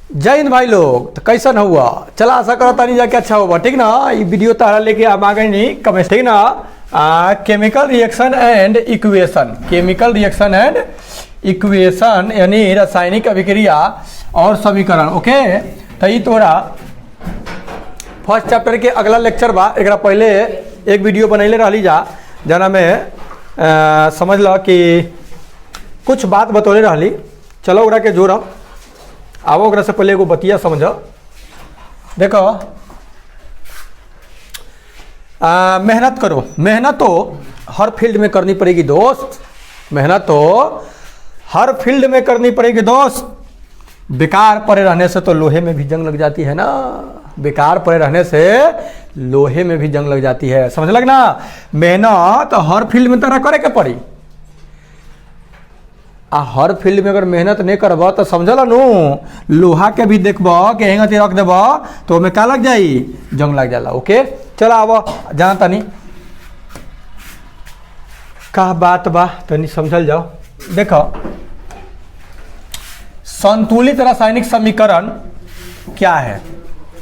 जय हिंद भाई लोग। तो कैसन हुआ? चला आशा करो तानी जाके अच्छा होगा, ठीक ना। ये वीडियो तारा लेके हम आ गए नहीं कमेंट, ठीक ना। Chemical reaction and equation, chemical reaction and equation यानी रासायनिक अभिक्रिया और समीकरण। ओके, तो ये तोरा फर्स्ट चैप्टर के अगला लेक्चर बा। एक पहले एक वीडियो बनैले रही जा जना में समझ लो कि कुछ बात बतौले रही। चलो ओकरा के जोड़ आओ, ओकरा से पहले एगो बतिया समझो। देखो मेहनत करो, मेहनत तो हर फील्ड में करनी पड़ेगी दोस्त, मेहनत तो हर फील्ड में करनी पड़ेगी दोस्त। बेकार पड़े रहने से तो लोहे में भी जंग लग जाती है ना, बेकार पड़े रहने से लोहे में भी जंग लग जाती है, समझ लग ना। मेहनत हर फील्ड में तरह करे के पड़ी। हर फील्ड में अगर मेहनत नहीं करब तो समझल नु, लोहा के भी देखब कि हेंगती रख देब तो ओमे का लग जाई, जंग लग जाला। ओके चलो आब जाना तनी का बात बा तनी समझल जाओ। देखो संतुलित रासायनिक समीकरण क्या है।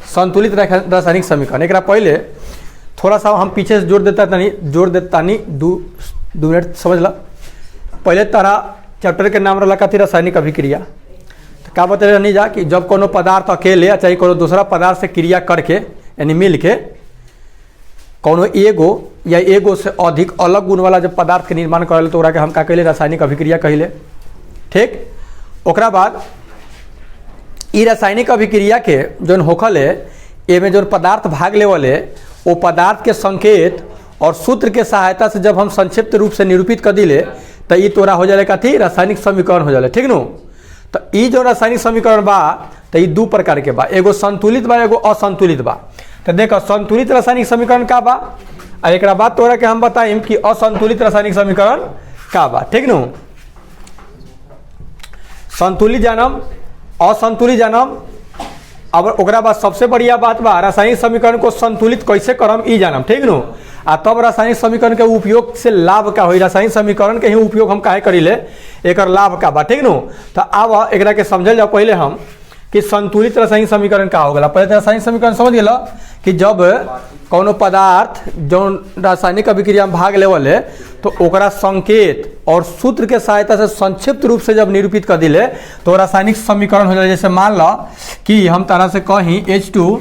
संतुलित रासायनिक समीकरण एक पहले थोड़ा सा हम पीछे से जोड़ देता नहीं, दो मिनट समझ ला। पहले तारा चैप्टर के नाम रहा कथी, रासायनिक अभिक्रिया। तो क्या बता रहनी जा कि जब कोनो पदार्थ अकेले चाहे कोनो दूसरा पदार्थ से क्रिया करके यानी मिल के कोनो एगो या एगो से अधिक अलग गुण वाला जब पदार्थ के निर्माण करे तो हम का कहले, रासायनिक अभिक्रिया कहले। ठीक, ओकरा बाद ई रासायनिक अभिक्रिया के जौन होखल है एमें जौन पदार्थ भाग लेवले वो पदार्थ के संकेत और सूत्र के सहायता से जब हम संक्षिप्त रूप से निरूपित कर दिले तो ये तोरा हो जाए कथी, रासायनिक समीकरण हो जाए। ठीक नु। तो ये जो रासायनिक समीकरण बा तो ये दो प्रकार के बा, एगो संतुलित बा एगो असंतुलित बा। तो देखो संतुलित रासायनिक समीकरण का बा और एक बाद तोरा के हम बताइम कि असंतुलित रासायनिक समीकरण का बा। ठीक नु। संतुलित जानम, असंतुलित जानम। अब ओकरा बाद सबसे बढ़िया बात बा रासायनिक समीकरण को संतुलित कैसे करम ई जानम। ठीक नु। तब रासायनिक समीकरण के उपयोग से लाभ का होई, रासायनिक समीकरण के ही उपयोग हम काहे करीले, एक लाभ का बा। ठीक नु। तो अब एकरा के समझल जाओ पहले हम कि संतुलित रासायनिक समीकरण का होगा। पहले रासायनिक समीकरण समझ गेल कि जब कोनो पदार्थ जो रासायनिक अभिक्रिया में भाग लेवल है तो ओकरा संकेत और सूत्र के सहायता से संक्षिप्त रूप से जब निरूपित कर दिले तो रासायनिक समीकरण हो जाए। जैसे मान लो कि हम तरह से कहीं H2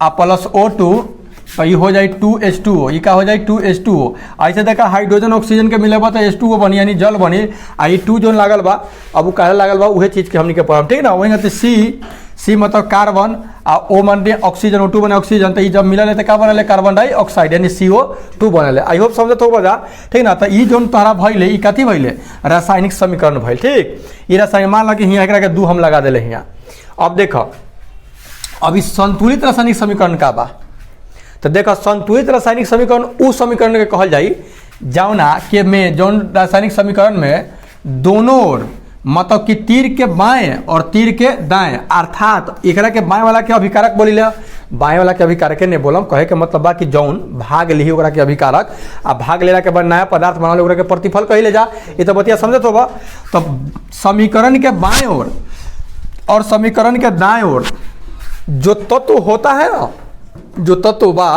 प्लस O2 तो ये हो जाए 2H2O, ये का हो जाए 2H2O। ऐसे देखा हाइड्रोजन ऑक्सीजन के मिले बा तो H2O बनी यानी जल बनी। ये 2 जोन लागल बा, अब वो काहे लागल बा उहे चीज के हमनी के पढ़म। ठीक ना। वही तो C मतलब कार्बन आ O मानते ऑक्सीजन, O2 बने ऑक्सीजन। तो ये जब मिलल है तो का बनल, कार्बन डाइऑक्साइड यानी CO2 बनल। आई होप समझत हो बजा। ठीक ना। तो ये जोन तोहरा भइले ई कथी भइले, रासायनिक समीकरण भइल। ठीक, ये रासायनिक मान ला कि हियां एकरा के 2 हम लगा देले हियां। अब देखो अभी संतुलित रासायनिक समीकरण का बा। तो देखो संतुलित रासायनिक समीकरण उस समीकरण के कहल जाई जौना के में जौन रासायनिक समीकरण में दोनों ओर मतलब कि तीर के बाएं और तीर के दाएं, अर्थात एकरा के बाएं वाला के अभिकारक बोलिले, बाएं वाला के अभिकारक ने बोलम। कहे के मतलब बा कि जौन भाग ली ओकरा के अभिकारक आ भाग लेला के बाद नया पदार्थ बनाले ओकरा के प्रतिफल कहले जा। ये तो बतिया समझत होबा। तो समीकरण के बाएं ओर और समीकरण के दाएं ओर जो तत्व होता है ना, जो तत्व बा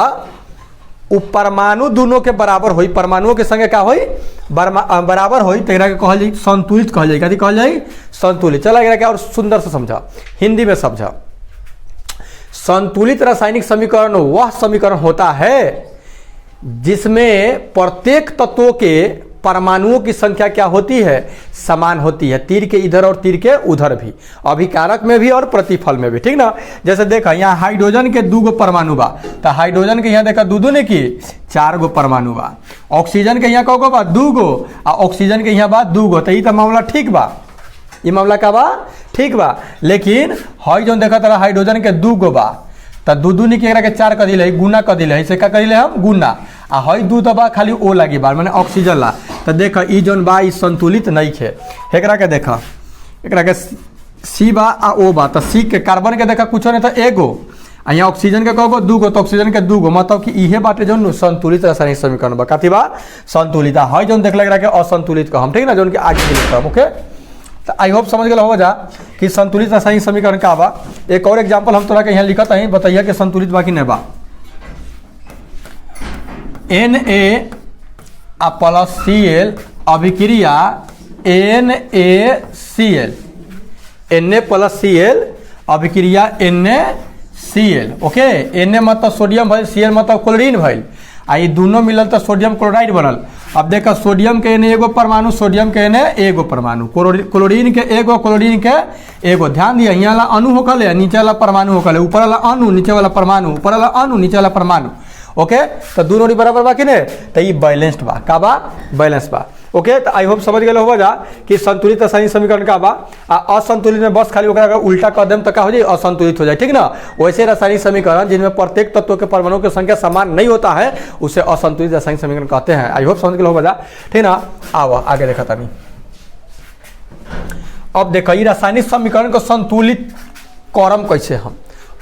वो परमाणु दोनों के बराबर होई, परमाणुओं के संगे का होई, बराबर होई। तो एकरा के कहल जाई संतुलित कहल जाई। कथी कहल जाई, संतुलित। चला एकरा के और सुंदर से समझा, हिंदी में समझा। संतुलित रासायनिक समीकरण वह समीकरण होता है जिसमें प्रत्येक तत्वों के परमाणुओं की संख्या क्या होती है, समान होती है, तीर के इधर और तीर के उधर भी, अभिकारक में भी और प्रतिफल में भी। ठीक ना। जैसे देखा यहाँ हाइड्रोजन के 2 गो परमाणु बा, तो हाइड्रोजन के यहाँ देखा 2 ने की 4 गो परमाणु बा। ऑक्सीजन के यहाँ कौ गो बा, 2 गो, आ ऑक्सीजन के यहाँ बा 2 गो। तो ये तो मामला ठीक बा, ये मामला का बा ठीक बा। लेकिन हई जो देखा तारा हाइड्रोजन के 2 गो बा तो 2 ने के 4 कर दिले, गुना कर दिले, इसे का करिले हम गुना। आ हई 2 तो बा खाली ओ लगी बार माने ऑक्सीजन ला। तो देख ई जोन बा ई संतुलित नहीं है। एकरा के देखा, एकरा के C बा आ O बा। तो C के कार्बन के देखा कुछ नहीं तो एगो, आ यहाँ ऑक्सीजन के कहो 2 गो, तो ऑक्सीजन के 2 गो, मतलब कि इहे बाटे जोन संतुलित रासायनिक समीकरण बा। कथी बा, संतुलित। हई जोन देख लग रहा है असंतुलित कहम। ठीक ना, जोन के आगे लिखम। ओके तो आई होप समझ गए हो जा कि संतुलित रासायनिक समीकरण का बा। एक और एग्जाम्पल हम तोरा के यहाँ लिखत है, बताइए कि संतुलित बा कि नहीं बा। Na+Cl अभिक्रिया NaCl, Na+Cl अभिक्रिया NaCl। ओके, Na मतलब सोडियम भइल, Cl मतलब क्लोरीन भइल, आ ये दोनों मिलल तो सोडियम क्लोराइड बनल। अब देखो सोडियम के Na एगो परमाणु, सोडियम के Na एगो परमाणु, क्लोरीन के एगो, क्लोरीन के एगो। ध्यान दिया, यहाँ वाला अणु होकल है, नीचे वाला परमाणु होकल है, ऊपर वाला अणु नीचे वाला परमाणु, ऊपर वाला अणु नीचे वाला परमाणु। ओके, तो दोनों बराबर बा कि नहीं, तो ये बैलेंस्ड बा। का बा? बैलेंस बा। ओके, तो आई होप समझ गए हो जा कि संतुलित रासायनिक समीकरण का बा। असंतुलित में बस खाली अगर उल्टा कर देम तो का हो जाए, असंतुलित हो जाए। ठीक ना, वैसे रासायनिक समीकरण जिनमें प्रत्येक तत्व के परमाणुओं की संख्या समान नहीं होता है उसे असंतुलित रासायनिक समीकरण कहते हैं। आई होप समझ गए हो जा। ठीक ना, आओ आगे देखा था नहीं। अब देखो ये रासायनिक समीकरण को संतुलित करम कैसे, हम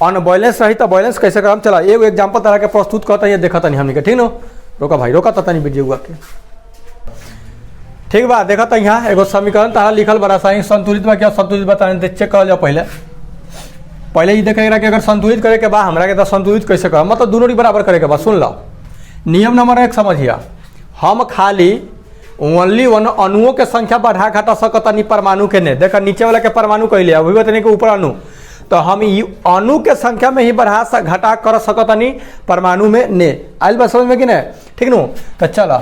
अनबैलेंस रही तो बैलेंस कैसे करम। चला एगो एग्जाम्पल तरह के प्रस्तुत करता है, देखा नहीं हमने के। ठीक ना, रोका भाई, रोका था नहीं वीडियो हुआ के। ठीक बा, देखा था यहाँ एगो समीकरण तारा लिखल बा, रासायनिक संतुलित बा क्या संतुलित बताने चेक कर जाओ। पहले ये देखेगा कि अगर संतुलित करे के बा हमरा के तो संतुलित कैसे कर, मतलब दोनों बराबर करे के बा। सुन लो नियम नंबर 1 समझिया, हम खाली ओनली वन अणुओं के संख्या बढ़ा घटा सकता नहीं परमाणु के ने। देखा नीचे वाला के परमाणु कहले, अभी बताने के ऊपर अणु, तो हम अणु के संख्या में ही बढ़ा घटा कर सकता नहीं परमाणु में ने। आइल बा समझ में कि नहीं? ठीक नो, तो चलो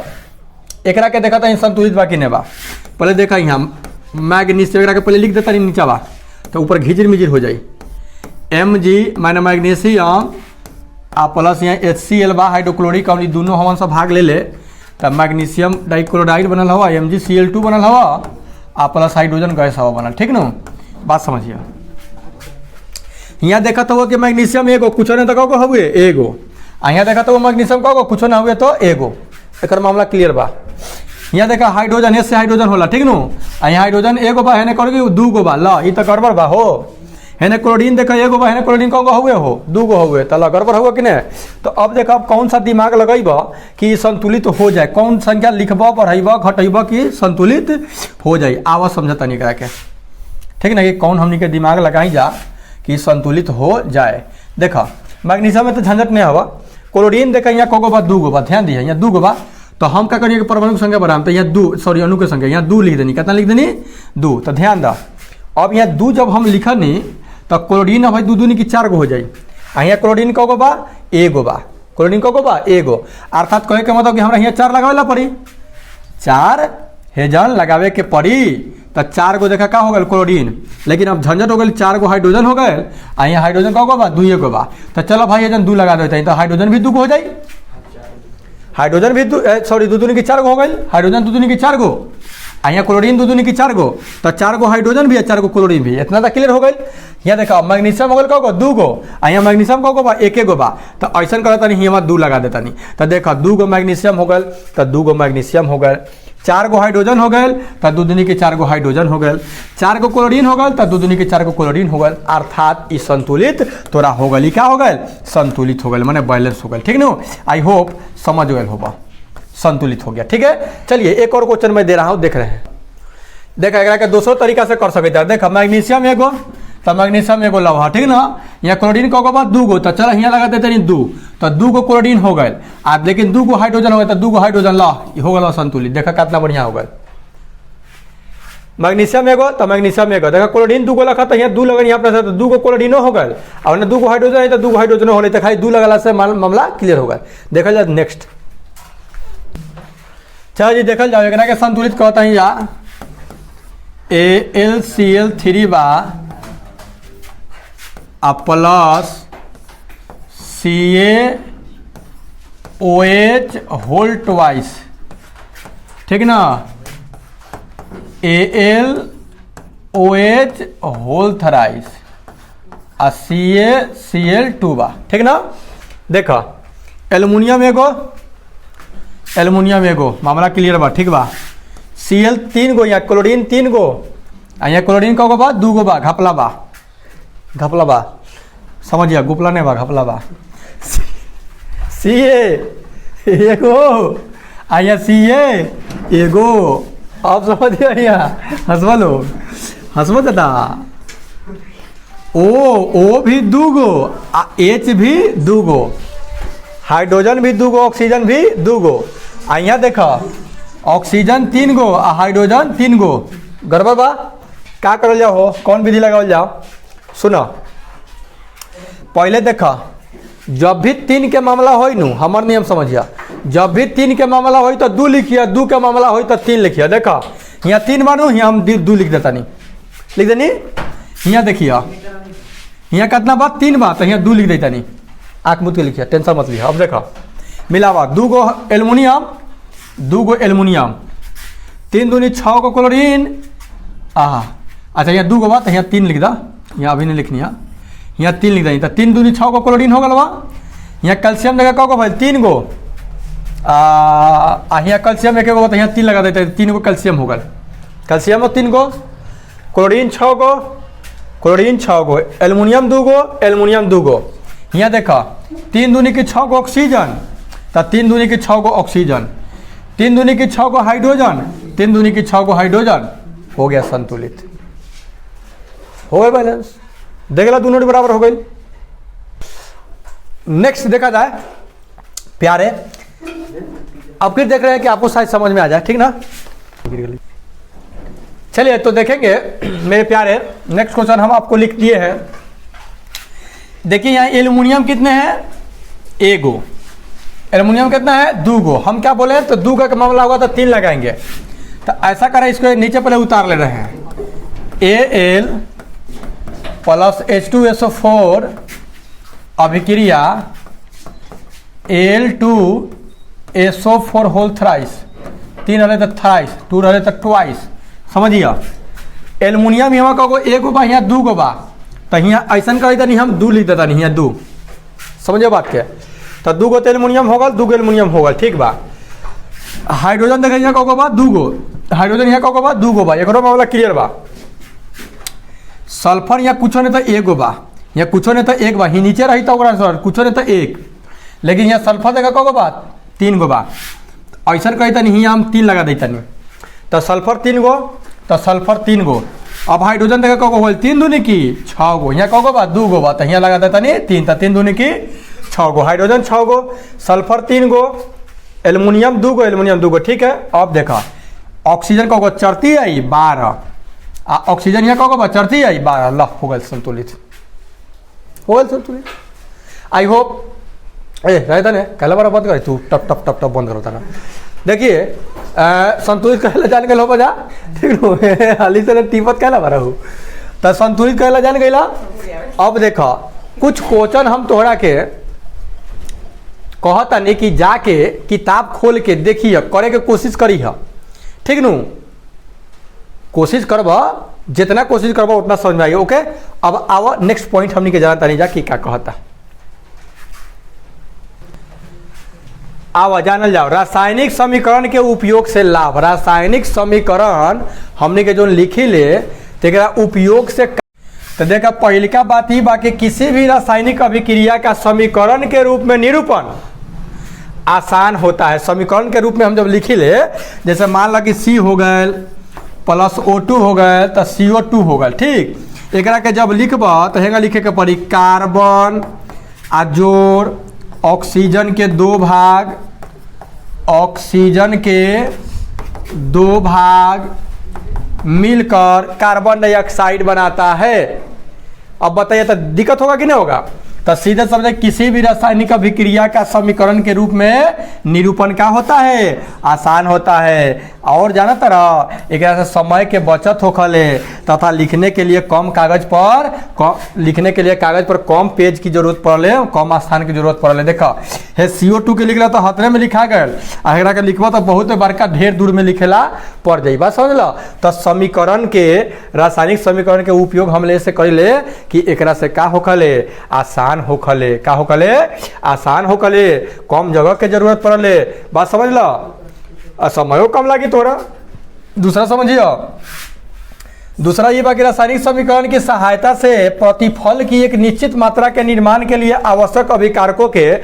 एकरा के देखा था संतुलित बा कि नहीं बा। पहले देखा यहाँ मैग्नीशियम, एकरा के पहले लिख देता नहीं नीचा बा, तो ऊपर घिजिर मिजिर हो जाई। Mg माइनस मैग्नीशियम आ प्लस यहाँ HCl बा हाइड्रोक्लोरिक, और दोनों हमन सब भाग ले ले तब मैग्नीशियम डाइक्लोराइड बनल हवा, MgCl2 बनल हवा, आ प्लस हाइड्रोजन गैस हवा बनल। ठीक न, बात समझिए। यहाँ देखा तो कि मैग्नीशियम एगो, कुछ नहीं तो कहो हुए एगो, आ यहाँ देखा तो मैग्नीशियम कहो कुछ ना हुए तो एगो। एक मामला क्लियर बा। यहाँ देखा हाइड्रोजन से हाइड्रोजन होला। ठीक नो, यहाँ हाइड्रोजन एगो बा, हेने करोगे दू गो बा, ला ये तो गड़बड़ बा हो। हेने क्लोरीन देखा एगो बा, हेने क्लोरीन कहो हुए हो, दू गो हुए, तो ला गड़बड़ हुआ कि नहीं। तो अब देखा अब कौन सा दिमाग लगेब कि संतुलित हो जाए, कौन संख्या लिखब, बढ़ेब, घटेब कि संतुलित हो जाए। आवा समझता नहीं करा के। ठीक ना, कि कौन हमनी के दिमाग लगाई जा कि संतुलित हो जाए। देखा मैग्नीशियम में तो झंझट नहीं हवा। क्लोरीन देखा यहाँ कगो बा, दू गो बा, ध्यान दिया यहाँ दू गो बा, तो हम क्या करिए परमाणु की संख्या बढ़ाम, तो यहाँ दू, सॉरी अणु की संख्या यहाँ दू लिख देनी। कितना लिख देनी? दू। तो ध्यान दा, अब यहाँ दू जब हम लिखनी तो क्लोरीन अब दू दूनी की 4 गो हो जाए। यहाँ क्लोरीन कगो बा, एगो बा, क्लोरीन कगो बा, एगो। अर्थात कहे के मतलब कि हमरा यहाँ 4 लगावे ला पड़ी, 4 हेजन लगावे के पड़ी। तो 4 गो देखा का हो गल क्लोरीन, लेकिन अब झंझट हो गई, 4 गो हाइड्रोजन हो गए, आ यहाँ हाइड्रोजन कगो बा, 2 गो बा। तो चलो भाई हेजन 2 लगा देते हैं, तो हाइड्रोजन भी 2 गो हो जाए, हाइड्रोजन भी सॉरी 2 दूनी की 4 गो हो गई, हाइड्रोजन 2 दूनी की 4 गो, यहाँ क्लोरीन 2 दूनी की 4 गो, तो 4 गो हाइड्रोजन भी है, 4 गो क्लोरीन भी। इतना तो क्लियर हो गई। यहाँ देखा मैग्नीशियम हो गल कगो 2 गो, यहाँ मैग्नीशियम कगो बा, 1 गो बा। तो ऐसा करता नहीं, यहाँ 2 लगा देता नहीं। तो देखा 2 गो मैग्नीशियम हो गल, तो 2 गो मैग्नीशियम हो गए, 4 गो हाइड्रोजन हो गए, तो 2 दूनी के 4 गो हाइड्रोजन हो गए, 4 गो क्लोरीन हो गए, तो 2 दूनी के 4 गो क्लोरीन हो गए। अर्थात ई संतुलित तोरा हो गई, क्या हो गए? संतुलित हो गए, माने बैलेंस हो गए। ठीक न, आई होप समझ गए होगा, संतुलित हो गया। ठीक है, चलिए एक और क्वेश्चन मैं दे रहा हूँ, देख रहे हैं। देखा एकरा के दूसरो तरीका से कर सकते हैं। देखा मैग्नीशियम एगो, तो मैग्नीशियम एगो लवा, ठीक ना। यहाँ क्लोरीन कगो बा 2 गो, तो चल यहाँ लगा देते नहीं 2, तो 2 गो क्लोरीन हो गए, आप लेकिन 2 गो हाइड्रोजन हो गए, तो 2 गो हाइड्रोजन ला हो गया संतुलित। देखा कितना बढ़िया हो गए। मैग्नीशियम एगो, तो मैग्नीशियम एगो, देखा क्लोरीन 2 गो लगा, तो यहाँ 2 लगन, यहाँ पर 2 गो क्लोरीनो हो गए, और 2 गो हाइड्रोजन है, तो 2 गो हाइड्रोजन हो गए, तो खाली 2 लगला से मामला क्लियर हो गए। देखा जाए नेक्स्ट। चलो जी देखल जाओ, एकरा के संतुलित कहता है या AlCl3 बा आ प्लस CaOH होल ट्वाइस। ठीक ना, AlOH होल थराइस आ CaCl2 बा। ठीक ना, देखा एल्युमिनियम एगो, एल्युमिनियम एगो, मामला क्लियर बा। ठीक बा, Cl 3 गो, यहाँ क्लोरीन 3 गो, यहाँ क्लोरीन कगो बा 2 गो बा, घपला बा, घपला बा, समझिए गुपला नहीं बा, घपला बा। Ca एगो, यहाँ Ca एगो, आप समझिए, यहाँ हंसवा लो। हंसबो दादा। ओ भी दूगो आ H भी दूगो, हाइड्रोजन भी दूगो, ऑक्सीजन भी दूगो। आ यहाँ देख ऑक्सीजन 3 गो आ हाइड्रोजन 3 गो। गड़बड़ बा, का करल जाओ हो, कौन विधि लगावल जाओ? सुनो पहले देख, जब भी 3 के मामला हो नु, हमार नियम समझिया, जब भी 3 के मामला हो तो 2 लिखिए, 2 के मामला हो तो 3 लिखिए। देखो यहाँ 3 बानू, यहाँ हम 2 लिख देता, नहीं लिख देनी। यहाँ देखिए यहाँ कितना बात 3 बात, यहाँ 2 लिख देता, नहीं आँख मुझ के लिखिए, टेंशन मत लिया। अब देखो मिलावा 2 गो एल्युमिनियम, 2 गो एल्युमिनियम, 3 दूनी 6 गो क्लोरीन। अच्छा यहाँ 2 गो बात, यहाँ 3 लिख दा, यहाँ अभी नहीं लिखनी है, यहाँ 3 लिख दी। तो 3 दूनी 6 गो क्लोरीन हो गल बा। यहाँ कैल्शियम जगह कौ गो भाई 3 गो, यहाँ कैल्शियम 1 गो, तो यहाँ 3 लगा देते, 3 गो कैल्शियम हो गल। कैल्शियम हो 3 गो, क्लोरीन 6 गो, क्लोरीन 6 गो, एल्युमिनियम 2 गो, एल्युमिनियम 2 गो। यहाँ देखा 3 दूनी की 6 गो ऑक्सीजन, तो 3 दूनी की 6 गो ऑक्सीजन, 3 दूनी की 6 गो हाइड्रोजन, 3 दूनी की 6 गो हाइड्रोजन। हो गया संतुलित, हो गया बैलेंस। देख ला दोनों बराबर हो गई। नेक्स्ट देखा जाए प्यारे, अब फिर देख रहे हैं कि आपको शायद समझ में आ जाए, ठीक ना। चलिए तो देखेंगे मेरे प्यारे, नेक्स्ट क्वेश्चन हम आपको लिख दिए हैं। देखिए यहाँ एल्युमिनियम कितने हैं, 1 गो, एल्युमिनियम कितना है 2 गो। हम क्या बोले, तो 2 का मामला होगा तो 3 लगाएंगे। तो ऐसा करें, इसको नीचे पहले उतार ले रहे हैं, Al प्लस H2SO4 अभिक्रिया Al2SO4 होल थ्राइस, 3 रहे तो थ्राइस, 2 रहे तो ट्वाइस। समझिए एल्युमिनियम यहाँ कहो 1 गो बा, यहाँ 2 गो बा, तो यहाँ ऐसा कर नहीं, हम 2 लिख देता, नहीं यहाँ 2। समझिए बात के, तो 2 गो तो एल्युमिनियम होगा, 2 गो एल्युमिनियम होगा, ठीक बा। हाइड्रोजन देखे यहाँ कहो बा 2 गो, हाइड्रोजन यहाँ कहो बा 2 गो बा, एक मामला क्लियर बा। सल्फर यहाँ कुछ नहीं तो 1 गो बा, यहाँ कुछ नहीं तो 1 बा, ही नीचे रही तो कुछ नहीं तो 1, लेकिन यहाँ सल्फर देखा कहो बा 3 गो बा। ऐसा कहता नहीं, यहाँ हम 3 लगा देता नहीं, तो सल्फर 3 गो, तो सल्फर 3 गो। अब हाइड्रोजन देखा कहो बोल 3 दूनी की 6 गो, यहाँ कहो बा 2 गो बा, तो यहाँ लगा देता नहीं 3, तो 3 दूनी की 6 गो, हाइड्रोजन 6 गो, सल्फर 3 गो, एल्युमिनियम 2 गो, एल्युमिनियम 2 गो, ठीक है। अब देखा ऑक्सीजन कहो चढ़ती आई 12, ऑक्सीजन यहाँ कहो चढ़ती आई 12, ला हो गए संतुलित, हो गए संतुलित। आई होप रहता नहीं कहला बार बंद कर, तू टप टप टप टप बंद करता ना। देखिए संतुलित कहला जान गए बजा, ठीक है, हाली से टीपत कहला बार हो, तो संतुलित कहला जान गई। अब देखा कुछ क्वेश्चन हम तोहरा के कहता नहीं कि जाके किताब खोल के देखिए, करे के कोशिश करी है, ठीक नू, कोशिश करब, जितना कोशिश करब उतना समझ में आइए। ओके, अब आवा नेक्स्ट पॉइंट हमने के जानता नहीं जा कि क्या कहता। आवा जानल जाओ रासायनिक समीकरण के उपयोग से लाभ। रासायनिक समीकरण हमने के जो लिखी ले तेरा उपयोग से, तो देखा पहलिका बात ही बाकी किसी भी रासायनिक अभिक्रिया का समीकरण के रूप में निरूपण आसान होता है। समीकरण के रूप में हम जब लिखी ले, जैसे मान ला कि C हो गए प्लस O2 हो गए तो CO2 हो गए, ठीक। एकरा के जब लिखब तो हेगा लिखे के पड़ी कार्बन आ जोड़ ऑक्सीजन के 2 भाग, ऑक्सीजन के 2 भाग मिलकर कार्बन डाइऑक्साइड बनाता है। अब बताइए तो दिक्कत होगा कि नहीं होगा। तो सीधे समझे किसी भी रासायनिक अभिक्रिया का समीकरण के रूप में निरूपण क्या होता है, आसान होता है। और जाना तरह एक से समय के बचत होखले तथा लिखने के लिए कम कागज पर कम पेज की जरूरत पड़े, कम स्थान की जरूरत पड़े। देखो हे CO2 के लिखला तो हतरे में लिखा गया, अगरा के लिखबा तो बहुत बड़का ढेर दूर में लिखेला पड़ जाई। बात समझ लो। तो समीकरण के रासायनिक समीकरण के उपयोग हम ले से करेले कि एकरा से का होखले, आसान होखले, का होखले, आसान होखले, कम जगह के जरूरत पड़ले। बात समझ लो, समयो कम लगी तोरा। दूसरा समझियो, दूसरा ये बाकी रासायनिक समीकरण की सहायता से प्रतिफल की एक निश्चित मात्रा के निर्माण के लिए आवश्यक अभिकारकों के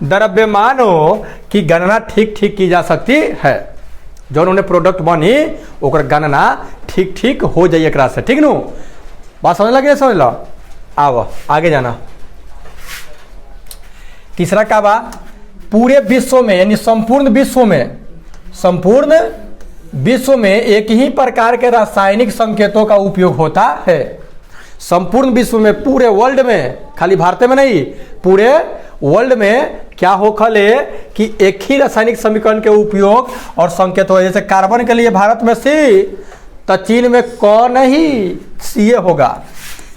द्रव्यमानों की गणना ठीक ठीक की जा सकती है। जो उन्होंने प्रोडक्ट बनी ओकर गणना ठीक ठीक हो जाए एक से, ठीक नु। बात समझ लगे, समझ लो। आओ आगे जाना। तीसरा क्या बा, पूरे विश्व में यानी संपूर्ण विश्व में एक ही प्रकार के रासायनिक संकेतों का उपयोग होता है। संपूर्ण विश्व में, पूरे वर्ल्ड में, खाली भारत में नहीं, पूरे वर्ल्ड में क्या हो खले कि एक ही रासायनिक समीकरण के उपयोग और संकेत हो। जैसे कार्बन के लिए भारत में C, तो चीन में कौन ही Ca होगा।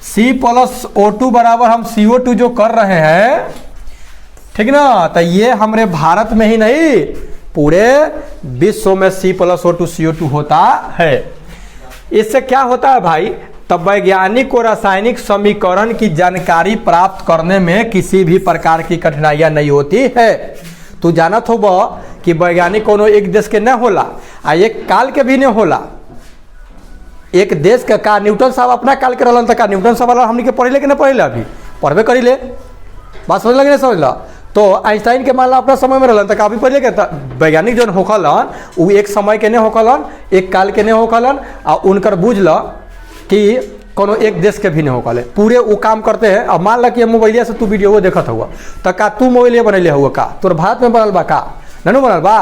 C+O2 बराबर हम CO2 जो कर रहे हैं, ठीक ना, तो ये हमारे भारत में ही नहीं पूरे विश्व में C+O2 CO2 होता है। इससे क्या होता है भाई, तब वैज्ञानिक को रासायनिक समीकरण की जानकारी प्राप्त करने में किसी भी प्रकार की कठिनाइयां नहीं होती है। तू जानत हो कि वैज्ञानिक कोनो एक देश के न होला आ एक काल के भी न होला। एक देश का न्यूटन साहब अपना काल के रहलन, का न्यूटन साहब वाला हमने के पढ़े कि न पढ़े, अभी पढ़बे करी ले। बात समझ लगे, समझ ला। तो आइंस्टाइन के मान ला अपना समय में रहलन, तो काफी पहले के वैज्ञानिक जो होखलन वो एक समय के नहीं होखलन, एक काल के नहीं होखलन, आ उनकर बुझ ल कि कोनो एक देश के भी नहीं होखले, पूरे वो काम करते हैं। अब मान ला कि मोबाइलिया से तू वीडियो देखत हुआ, तो का तू मोबाइलिया बनैले हुआ, का तोर भारत में बनल बा, का ननु बनल बा।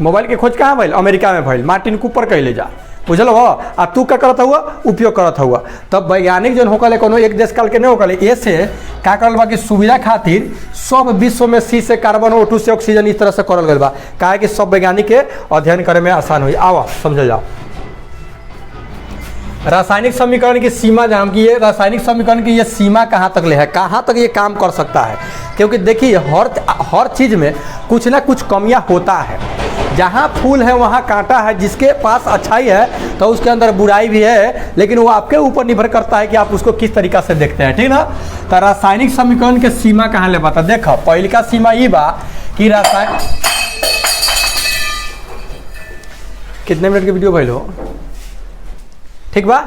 मोबाइल के खोज कहाँ भइल, अमेरिका में भइल, मार्टिन कूपर कैले जा, बुझल हो। आ तू क्या करत हुआ, उपयोग करत हुआ। तब वैज्ञानिक जो होकले कोनो एक देश काल के नहीं होकले, ऐसे का करल बा कि सुविधा खातिर सब विश्व में C से कार्बन, O2 से ऑक्सीजन, इस तरह से करल गल बा, काहे कि सब वैज्ञानिक के अध्ययन करे में आसान हुई। आओ समझ जाओ। रासायनिक समीकरण की सीमा जान की, ये रासायनिक समीकरण की ये सीमा कहाँ तक ले है, कहाँ तक ये काम कर सकता है। क्योंकि देखिए हर चीज में कुछ ना कुछ कमियां होता है। जहाँ फूल है वहाँ कांटा है, जिसके पास अच्छाई है तो उसके अंदर बुराई भी है, लेकिन वो आपके ऊपर निर्भर करता है कि आप उसको किस तरीका से देखते हैं, ठीक ना। तो रासायनिक समीकरण के सीमा कहाँ ले पाता, देखो पहले का सीमा ये बा कि रासायनिक, कितने मिनट की वीडियो भइल हो, ठीक बा।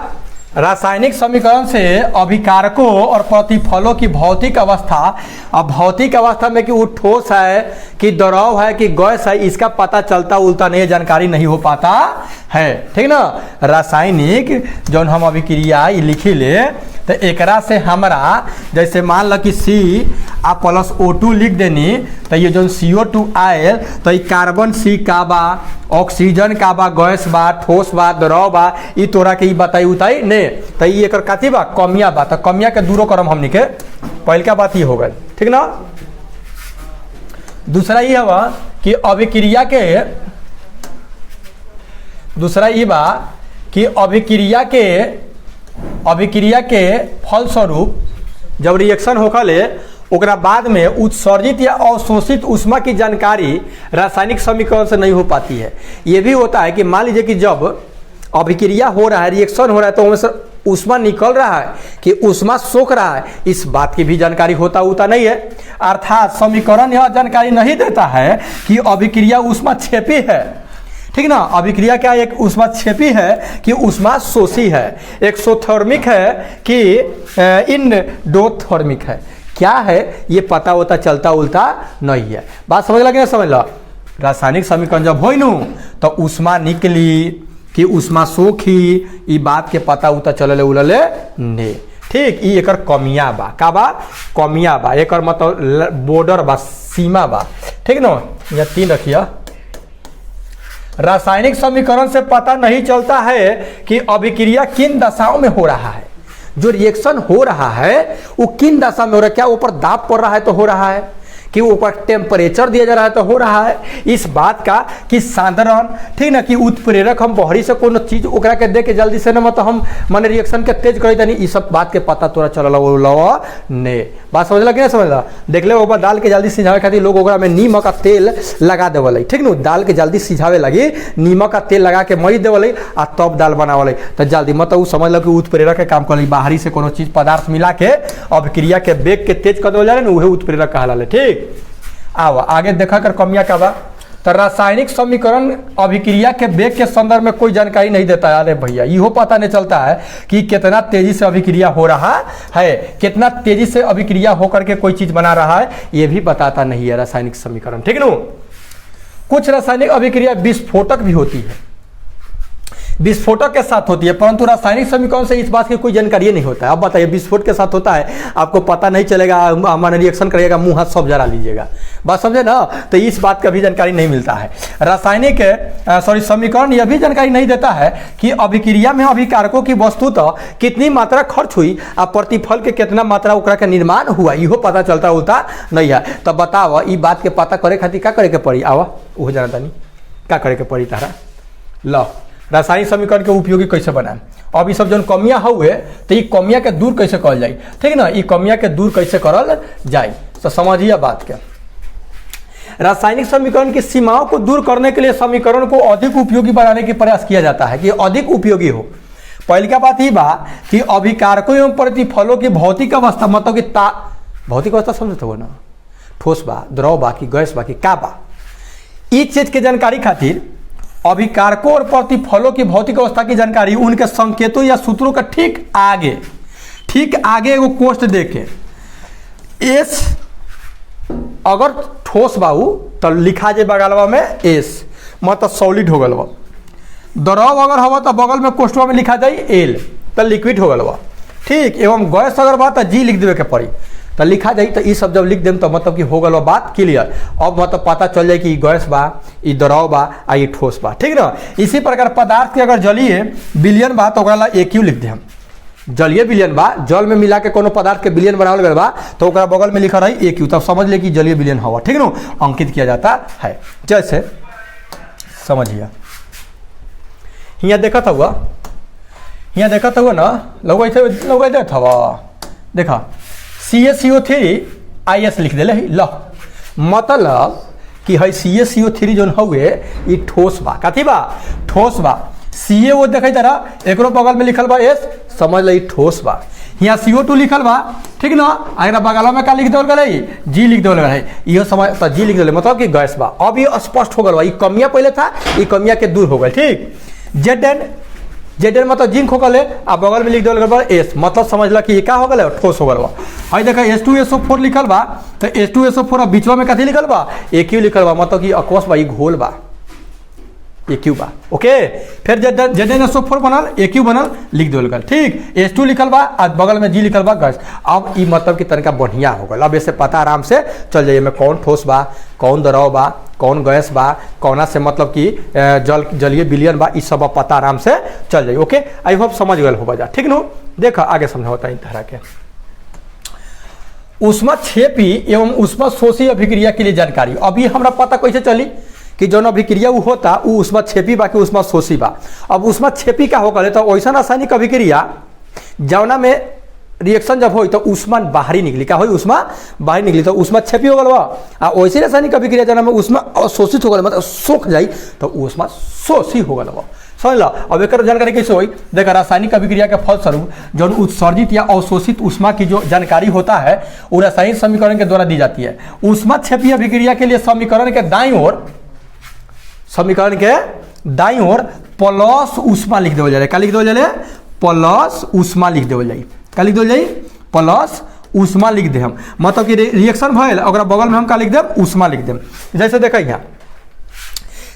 रासायनिक समीकरण से अभिकारकों और प्रतिफलों की भौतिक अवस्था, अब भौतिक अवस्था में कि वो ठोस है कि द्रव है कि गैस है, इसका पता चलता उल्टा नहीं, जानकारी नहीं हो पाता है, ठीक ना। रासायनिक जो हम अभिक्रिया लिखी ले, तो एकरा से हमारा जैसे मान लो कि C+O2 लिख देनी, तो ये जो CO2 आयल, तो ये कार्बन C का बा, ऑक्सीजन का बा, गैस बा, ठोस बा, द्रव बा, ये तोरा के बताई उताई ने, तो ये एकर काती बा, कमिया बा। तो कमिया के दूरो करम हमनी के, पहल का बात ये हो गई, ठीक ना। दूसरा ये हवा कि अभिक्रिया के, दूसरा ये बा कि अभिक्रिया के फलस्वरूप जब रिएक्शन होखले ओकरा बाद में उत्सर्जित या अवशोषित ऊष्मा की जानकारी रासायनिक समीकरण से नहीं हो पाती है। ये भी होता है कि मान लीजिए कि जब अभिक्रिया हो रहा है, रिएक्शन हो रहा है, तो उसमें से ऊष्मा निकल रहा है कि ऊष्मा सोख रहा है, इस बात की भी जानकारी होता नहीं है। अर्थात समीकरण यह जानकारी नहीं देता है कि अभिक्रिया ऊष्मा क्षेपी है, ठीक ना। अभिक्रिया क्या एक ऊष्मा क्षेपी है कि ऊष्मा शोषी है, एक्सोथर्मिक है कि इंडोथर्मिक है, क्या है ये पता होता चलता उल्टा नहीं है। बात समझ लगे ना, समझ लो। रासायनिक समीकरण जब हो नू तो ऊष्मा निकली कि ऊष्मा सोखी, ई बात के पता उता चलले उलले ने, ठीक। ई एकर कमिया बा, का बा, कमिया बा, एकर मतलब बॉर्डर बा, सीमा बा, ठीक ना। या 3 रखिए। रासायनिक समीकरण से पता नहीं चलता है कि अभिक्रिया किन दशाओं में हो रहा है, जो रिएक्शन हो रहा है वो किन दशा में हो रहा है, क्या ऊपर दाब पड़ रहा है तो हो रहा है, कि ऊपर टेम्परेचर दिया जा रहा है तो हो रहा है, इस बात का कि साधारण, ठीक ना, कि उत्प्रेरक हम बहरी से कोनो चीज ओकरा के दे के जल्दी से न मतलब हम माने रिएक्शन के तेज कर देनी, इस सब बात के पता तोरा चलल ने। बात समझ लगे ना, समझला। देख ले ओकरा दाल के जल्दी सिझावे खातिर लोग ओकरा में नीमक का तेल लगा देवल, ठीक ना। दाल के जल्दी सिझावे लगी नीमक का तेल लगा के मई देवल आ तब दाल बनावल, तो जल्दी मतलब समझ लो कि उत्प्रेरक के काम कर, बाहरी से कोनो चीज पदार्थ मिला के अभिक्रिया के बेग के तेज कर देवल जाए ना, उहे उत्प्रेरक कहलाले, ठीक। आओ आगे देखा कर कमियां का बा। तो रासायनिक समीकरण अभिक्रिया के वेग के संदर्भ में कोई जानकारी नहीं देता है। अरे भैया इहो पता नहीं चलता है कि कितना तेजी से अभिक्रिया हो रहा है, कितना तेजी से अभिक्रिया होकर के कोई चीज बना रहा है, ये भी बताता नहीं है रासायनिक समीकरण, ठीक नो। कुछ रासायनिक अभिक्रिया विस्फोटक भी होती है, विस्फोटक के साथ होती है, परंतु रासायनिक समीकरण से इस बात की कोई जानकारी नहीं होता है। अब बताइए विस्फोट के साथ होता है, आपको पता नहीं चलेगा, हमारा रिएक्शन करिएगा, मुंह हाथ सब जरा लीजिएगा, बात समझे ना। तो इस बात का भी जानकारी नहीं मिलता है। रासायनिक समीकरण यह भी जानकारी नहीं देता है कि अभिक्रिया में अभिकारकों की वस्तुतः कितनी मात्रा खर्च हुई और प्रतिफल के कितना मात्रा ओकरा के निर्माण हुआ, इहो पता चलता उलता नहीं है। तो बताओ ई बात के पता करे खातिर क्या करे के पड़ी, आवा वो जाना तानी क्या करे के पड़ी तारा। लो रासायनिक समीकरण के उपयोगी कैसे बनाए, अब ये सब जो कमियां हुए तो ये कमियां के दूर कैसे करल जाए, ठीक ना, ये कमियां के दूर कैसे करल जाए, तो समझिए बात के। रासायनिक समीकरण की सीमाओं को दूर करने के लिए समीकरण को अधिक उपयोगी बनाने की प्रयास किया जाता है कि अधिक उपयोगी हो। पहली का बात ये बा कि अभिकारकों एवं प्रतिफलों की भौतिक अवस्था, मतलब कि भौतिक अवस्था समझते हो ना, ठोस बा, द्रव बा कि गैस बा कि का बा, इस चीज के जानकारी खातिर अभिकारकों और प्रतिफलों की भौतिक अवस्था की जानकारी उनके संकेतों या सूत्रों का ठीक आगे एगो कोष्ठ देखे, एस अगर ठोस बाऊ तो लिखा जाए बगलवा में एस, मतलब सॉलिड हो गल बा। द्रव अगर हवा तो बगल में कोष्ठवा में लिखा जाए एल, तो लिक्विड हो गल बा, ठीक। एवं गैस अगर बा तो जी लिख देवे के पड़ी, तो लिखा जाए। तो ये सब जब लिख देम तो मतलब कि हो गल बात क्लियर। अब मतलब पता चल जाए कि गैस बा, ये द्रव बा आ ये ठोस बा, ठीक ना। इसी प्रकार पदार्थ के अगर जलीय विलयन बा तो ओकरा एक्यू लिख देम, जलीय विलयन बा, जल में मिला के कोनो पदार्थ के विलयन बनावल गल बा तो ओकरा बगल में लिखा रही एक्यू, तब समझ ले कि जलीय विलयन हवा, ठीक ना, अंकित किया जाता है। जैसे समझिए यहाँ देखा था ना, लगा था देखा CaCO3 लिख दिले ल, मतलब कि है CaCO3 जो हुए ये ठोस बा, कथी बा, ठोस बा। CaO देखे जरा, एक बगल में लिखल बा S, समझ ली ठोस बा। यहाँ CO2 लिखल बा, ठीक ना, अगर बगल में का लिख देवल गल, G लिख देवल गल, इहो समझ, तो G लिख दिले मतलब कि गैस बा। अब ये स्पष्ट हो गल बा, ये कमियां पहले था, ये कमियां के दूर हो गए, ठीक। जेडन मतलब जिंक हो गए, आप बगल में लिख देवल गल एस, मतलब समझला कि ये का हो गल, ठोस हो गल बा। आई देखा H2SO4 लिखल बा, तो H2SO4 बीचवा में कथी लिखल बा, एक्यू लिखल बा, मतलब कि अक्वस बा, ये घोल बा, एक्यू बा, ओके। फिर ZnSO4 बनल, एक्यू बनल, लिख देवल गल, ठीक। H2 लिखल बा, आज बगल में G लिखल बा, गैस। अब ये मतलब कि तरीका बढ़िया हो गल, अब ऐसे पता आराम से चल जाइए में कौन ठोस बा, कौन द्रव बा, कौन गैस बा, कौना से मतलब कि जलीय विलयन बा, इस सब पता आराम से चल जाइए, ओके। आई होप समझ गए हो जा, ठीक नो। देखा आगे समझाता है तरह के ऊष्माक्षेपी एवं ऊष्माशोषी अभिक्रिया के लिए जानकारी। अभी हमरा पता कैसे चली कि जौन अभिक्रिया वो होता वो ऊष्माक्षेपी बा कि ऊष्माशोषी बा। अब ऊष्माक्षेपी का हो गए तो वैसा रासायनिक अभिक्रिया जौना में रिएक्शन जब हो तो ऊष्मा बाहरी निकली, क्या हो, ऊष्मा बाहरी निकली तो ऊष्माक्षेपी हो गल बा। आ वैसे रासायनिक अभिक्रिया जना में ऊष्मा अवशोषित हो गल, मतलब सोख जाई तो ऊष्मा शोषी हो गल बा, समझ लो। अब एक जानकारी कैसे हुई, देखा रासायनिक अभिक्रिया के फलस्वरूप जो उत्सर्जित या अवशोषित ऊष्मा की जो जानकारी होता है वो रासायनिक समीकरण के द्वारा दी जाती है। ऊष्माक्षेपी अभिक्रिया के लिए समीकरण के दाईं ओर प्लस ऊष्मा लिख देवल जाए, क्या लिख देवल जाए, प्लस ऊष्मा लिख देवल जाए, क्या लिख देवल जाए, प्लस ऊष्मा लिख दे हम, मतलब कि रिएक्शन भइल अगर बगल में हम का लिख देम, ऊष्मा लिख देम। जैसे देखा यहाँ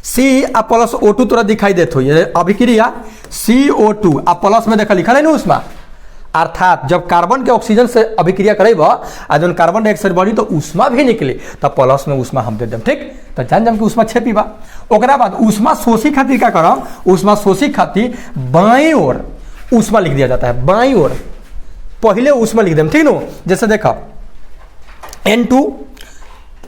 C आ प्लस O2 तोरा दिखाई देत हो, अभिक्रिया CO2 आ प्लस में देखा लिखा है ना ऊष्मा, अर्थात जब कार्बन के ऑक्सीजन से अभिक्रिया करेब आ जब कार्बन डाइऑक्साइड बढ़ी तो ऊष्मा भी निकले, तब प्लस में ऊष्मा हम दे देम, ठीक। तो जान जम के ऊष्मा छेपी बा। ओकरा बाद ऊष्मा शोषी खातिर क्या करम, ऊष्मा शोषी खातिर बाईं ओर ऊष्मा लिख दिया जाता है, बाईं ओर पहले ऊष्मा लिख देम, ठीक नो। जैसे देखा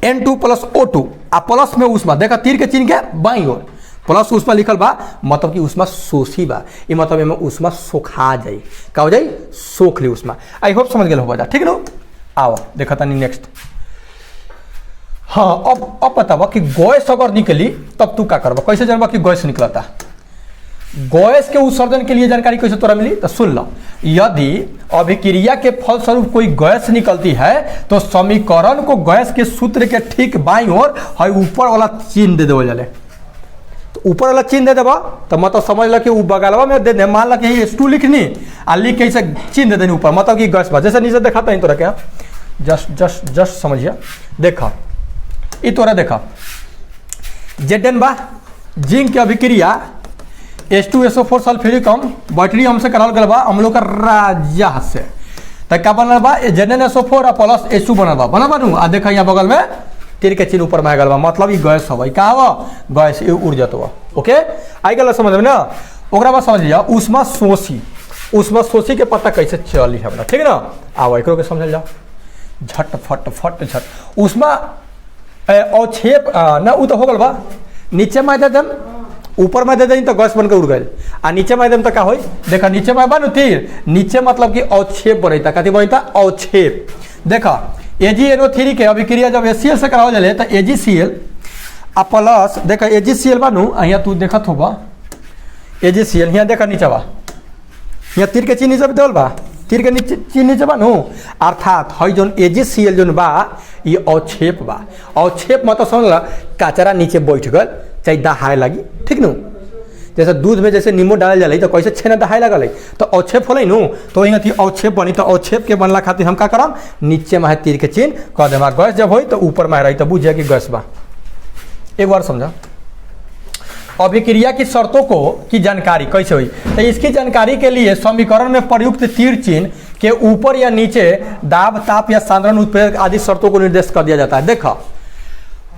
N2 प्लस O2 आ प्लस में ऊष्मा, देखा तीर के चिन्ह के बाईं ओर प्लस ऊष्मा लिखल बा, मतलब कि ऊष्मा शोषी बा, ये मतलब में ऊष्मा सोखा जाए, का हो जाए, सोख ली ऊष्मा। आई होप समझ गए हो जा, ठीक नो। आओ देखा था नेक्स्ट। हाँ अब बतावा कि गैस अगर निकली तब तू क्या करबा, कैसे जानबा कि गैस निकलता। गैस के उत्सर्जन के लिए जानकारी कैसे तोरा मिली, तो सुन लो। यदि अभिक्रिया के फलस्वरूप कोई गैस निकलती है तो समीकरण को गैस के सूत्र के ठीक बाईं ओर है ऊपर वाला चिन्ह दे देवल जाले, तो ऊपर वाला चिन्ह दे देबा तो मतलब समझ लो कि वो बगलवा में दे दे, मान लो कि H2 लिखनी आ लिख के ऐसे चिन्ह दे देनी ऊपर, मतलब कि गैस बा। जैसे नीचे दिखाता है तोरा क्या, जस्ट समझिए, देखा ये तोरा देखा Zn बा, जिंक की अभिक्रिया H2SO4 सल्फ्यूरिक अम्ल बैटरी हमसे कराल गल बा हम लोग का राजा से तो क्या बनल बा ZnSO4 प्लस H2 बनल बा नु आ देखा यहाँ बगल में तीर के चिन्ह ऊपर में आ गल बा मतलब ये गैस हवा का हवा गैस उड़ जात बा। ओके आई गल समझ में ना। ओकरा बाद समझ लिया उष्मा शोषी के पता कैसे चली हमरा ठीक है ना। आओ एकरो के समझ जाओ झट फट फट झट उष्मा अवक्षेप ना उ तो हो गल बा नीचे में दे देम ऊपर में दे दें तो गैस बन के उड़ गए आ नीचे में देम तो क्या हो देखा नीचे में बा तीर नीचे मतलब कि अवक्षेप बनता कथी बनता अवक्षेप। देखा AgNO3 के अभिक्रिया जब HCl से करावल जाए तो AgCl आ प्लस देखा AgCl बा नु यहाँ तू देखत होबा AgCl यहाँ देखा नीचे बा यहाँ तीर के चिन्ह नीचे देवल बा तीर के नीचे चिन्ह नीचे बा नु अर्थात हई जोन AgCl जोन बा ये अवक्षेप बा। अवक्षेप मतलब समझ ला कचरा नीचे बैठ गल चाहे दहाए लगी ठीक नु जैसे दूध में जैसे नींबू डाल जाए तो कैसे छेना दहाए लगल तो अवक्षेप होल नु तो यहाँ अवक्षेप बनी तो अवक्षेप के बनला खातिर हम का करम नीचे में तीर के चिन्ह कह देम गैस जब हो तो ऊपर में रही तो बुझे कि गैस बा। एक बार समझा अभिक्रिया की शर्तों को की जानकारी कैसे हुई तो इसकी जानकारी के लिए समीकरण में प्रयुक्त तीर चिन्ह के ऊपर या नीचे दाब ताप या सांद्रण उत्प्रेरक आदि शर्तों को निर्देश कर दिया जाता है। देखा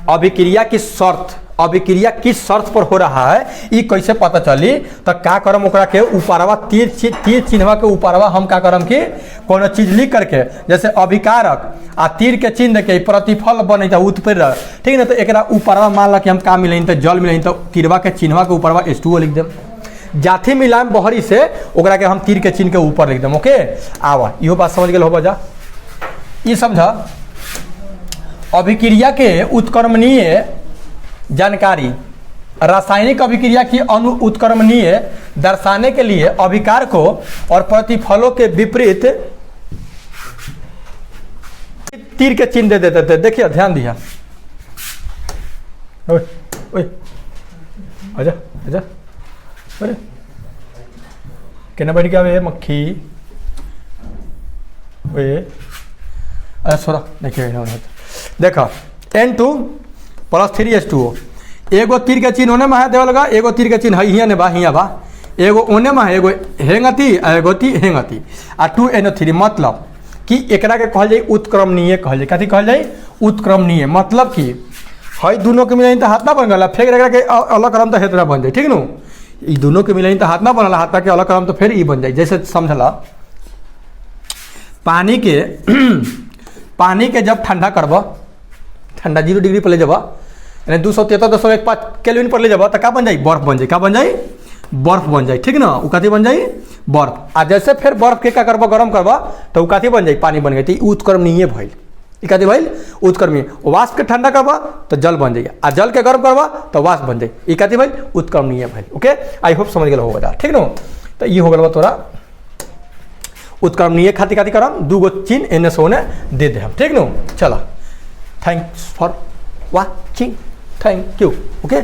अभिक्रिया किस शर्त पर हो रहा है ये कैसे पता चली तो का करम ओकरा के ऊपरवा तीर चिन्हवा के ऊपरवा हम का करम कि कोनो चीज लिख करके जैसे अभिकारक आ तीर के चिन्ह के प्रतिफल बने उत्प्रेरक ठीक ना तो एक ऊपरवा मान ला कि हम का मिले तो जल मिले तो तीरवा के चिन्हवा के ऊपरवा H2O लिख देम जाथी मिलाम बहरी से ओकरा के हम तीर के चिन्ह के ऊपर लिख देम। ओके आवा इहो बात समझ गए हो जा ये समझा अभिक्रिया के उत्क्रमणीय जानकारी रासायनिक अभिक्रिया की उत्क्रमणीय दर्शाने के लिए अभिकारकों और प्रतिफलों के विपरीत तीर के चिन्ह दे देते थे। देखिए ध्यान दिया ओए ओए आजा आजा अरे कहना बैठ गया वे मक्खी ओए अरे सोरा देखिए देखा N2 प्लस 3H2O एगो तीर के चिन्ह ओने में है देवल लगा एगो तीर के चिन्ह हियाँ ने बा हियाँ बा एगो ओने में है एगो हेंगती एगो ती हेंगती आ 2NO3 मतलब कि एकरा के कहल जाए उत्क्रमणीय कहल जाए कथी कहल जाए उत्क्रमणीय मतलब कि हई दोनों के मिलाइन तो हाथ ना बन गला फिर एकरा के अलग करम तो हेतरा बन जाए ठीक नु ई दोनों के मिलाइन तो हाथ ना बनला हाथ के अलग करम तो फिर ई बन जाए। जैसे समझला पानी के जब ठंडा करब ठंडा 0 डिग्री पर ले जब यानी 273.15 केल्विन पर ले जब तो का बन जाए बर्फ बन जाए का बन जाए बर्फ बन जाए ठीक ना उ कथी बन जाए बर्फ आ जैसे फिर बर्फ के का करब गरम करब तो उ कथी बन जाए पानी बन गई तो उत्क्रमणीय भइल ई कथी भइल उत्क्रमणीय वाष्प के ठंडा करब तो जल बन जाए आ जल के गर्म करब तो वाष्प बन जाए ई कथी भइल उत्क्रमणीय भइल। ओके आई होप समझ गेल होगा ठीक ना तो ये हो गल तोरा उत्क्रमणीय खातिर कथी करम दूगो चिन्ह NSO ने दे दे हम ठीक ना। चला thanks for watching thank you. Okay